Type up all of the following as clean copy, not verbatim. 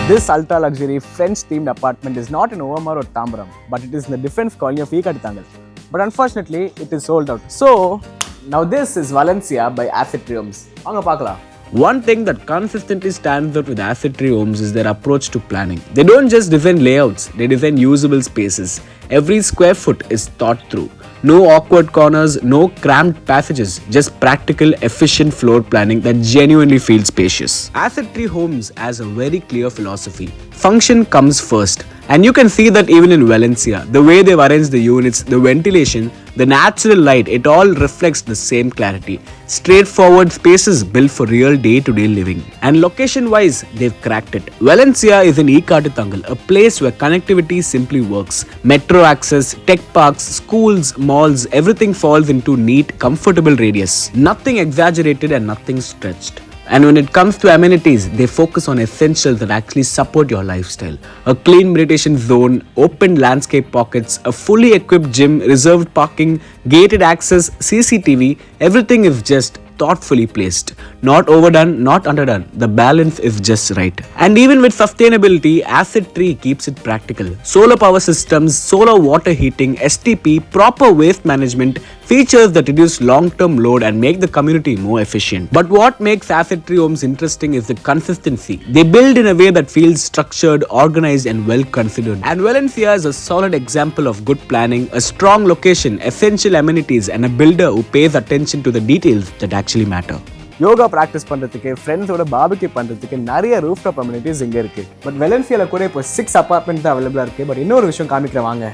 This ultra luxury French themed apartment is not in Ovamar or Tambaram, but it is in the defense colony of Ekkatuthangal. But unfortunately, it is sold out. So, now this is Valencia by ATH Valencia. One thing that consistently stands out with ATH homes is their approach to planning. They don't just design layouts, they design usable spaces. Every square foot is thought through. No awkward corners, no cramped passages, just practical, efficient floor planning that genuinely feels spacious. ATH Homes has a very clear philosophy. Function comes first. And you can see that even in Valencia, the way they've arranged the units, the ventilation, the natural light, it all reflects the same clarity. Straightforward spaces built for real day-to-day living. And location-wise, they've cracked it. Valencia is in Ekkatuthangal, a place where connectivity simply works. Metro access, tech parks, schools, malls, everything falls into neat, comfortable radius. Nothing exaggerated and nothing stretched. And when it comes to amenities, they focus on essentials that actually support your lifestyle. A clean meditation zone, open landscape pockets, a fully equipped gym, reserved parking, gated access, CCTV, everything is just thoughtfully placed. Not overdone, not underdone. The balance is just right. And even with sustainability, ATH keeps it practical. Solar power systems, solar water heating, STP, proper waste management, features that reduce long-term load and make the community more efficient. But what makes ATH homes interesting is the consistency. They build in a way that feels structured, organized and well considered. And Valencia is a solid example of good planning, a strong location, essential amenities and a builder who pays attention to the details that actually matter. Yoga practice பண்ணுறதுக்கு ஃப்ரெண்ட்ஸோட barbecue பண்ணுறதுக்கு நிறைய roof top amenities இங்கே இருக்குது. But வெலன்சியாவில் கூட இப்போ 6 apartment தான் அவைலபிளாக இருக்குது. பட் இன்னொரு விஷயம் காமிக்கிறேன் வாங்க.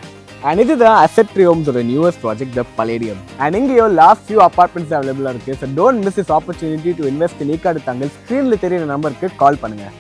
அண்ட் இதுதான் ATH ஹோம்ஸோட newest project the Palladium. And இங்கேயோ லாஸ்ட் ஃபியூ அப்பார்ட்மெண்ட்ஸ் அவைலபிளாக இருக்குது. So don't miss this opportunity to invest in Ekkatuthangal. ஸ்க்ரீனில் தெரியுற நம்பருக்கு கால் பண்ணுங்கள்.